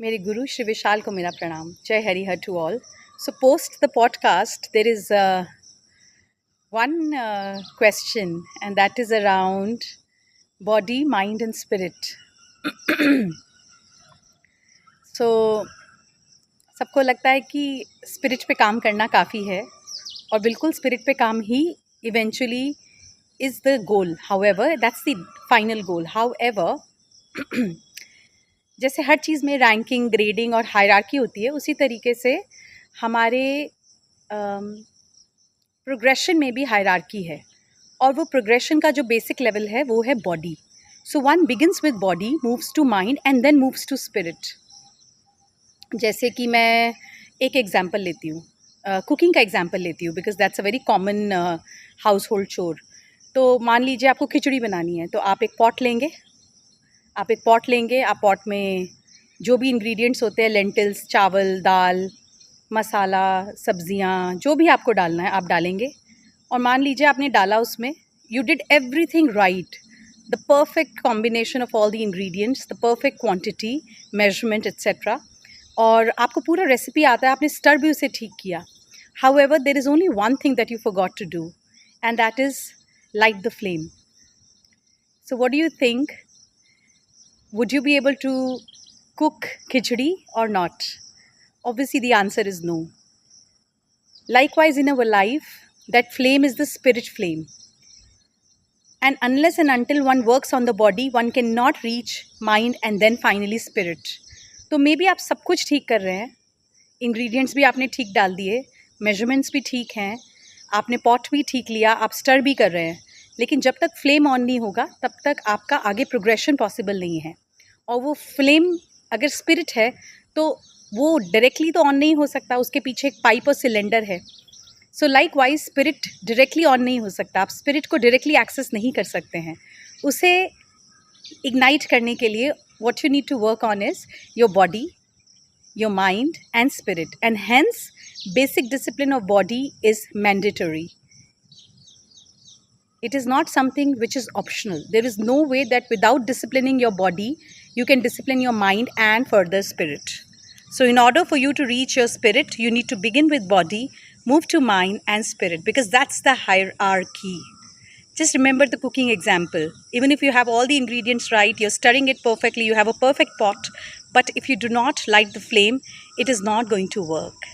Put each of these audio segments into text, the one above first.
मेरे गुरु श्री विशाल को मेरा प्रणाम. जय Harihar to all. So post the podcast, there is one question, and that is around body, mind and spirit. So सबको लगता है कि स्पिरिट पे काम करना काफ़ी है और बिल्कुल स्पिरिट पे काम ही eventually is the goal. However, that's the final goal. However, जैसे हर चीज़ में रैंकिंग, ग्रेडिंग और हायरार्की होती है, उसी तरीके से हमारे प्रोग्रेशन में भी हायरार्की है. और वो प्रोग्रेशन का जो बेसिक लेवल है वो है body. So one begins with body, moves to mind and then moves to spirit. जैसे कि मैं एक एग्जांपल लेती हूँ, कुकिंग का एग्जांपल लेती हूँ, because that's a very common house hold चोर. तो मान लीजिए आपको खिचड़ी बनानी है, तो आप एक पॉट लेंगे. आप पॉट में जो भी इंग्रेडिएंट्स होते हैं, लेंटिल्स, चावल, दाल, मसाला, सब्जियां, जो भी आपको डालना है आप डालेंगे. और मान लीजिए आपने डाला उसमें, you did everything right, the perfect combination of all the ingredients, the perfect quantity, measurement etcetera, और आपको पूरा रेसिपी आता है, आपने स्टर भी उसे ठीक किया. However, there is only one thing that you forgot to do, and that is light the flame. So what do you think? Would you be able to cook khichdi or not? Obviously, the answer is no. Likewise, in our life, that flame is the spirit flame. And unless and until one works on the body, one cannot reach mind and then finally spirit. तो maybe आप सब कुछ ठीक कर रहे हैं, ingredients भी आपने ठीक डाल दिए, measurements भी ठीक हैं, आपने pot भी ठीक लिया, आप stir भी कर रहे हैं, लेकिन जब तक flame on नहीं होगा तब तक आपका आगे progression possible नहीं है. और वो फ्लेम अगर स्पिरिट है तो वो डायरेक्टली तो ऑन नहीं हो सकता, उसके पीछे एक पाइप और सिलेंडर है. So like wise spirit directly on नहीं हो सकता, आप स्पिरिट को डायरेक्टली एक्सेस नहीं कर सकते हैं. उसे इग्नाइट करने के लिए what you need to work on is your body, your mind and spirit, and hence basic discipline of body is mandatory. It is not something which is optional. There is no way that without disciplining your body, you can discipline your mind and further spirit. So in order for you to reach your spirit, you need to begin with body, move to mind and spirit, because that's the hierarchy. Just remember the cooking example. Even if you have all the ingredients right, you're stirring it perfectly, you have a perfect pot, but if you do not light the flame, it is not going to work.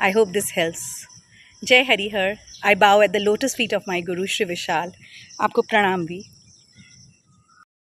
I hope this helps. जय Harihar. I bow at the lotus feet of my Guru Shri Vishal. आपको प्रणाम भी.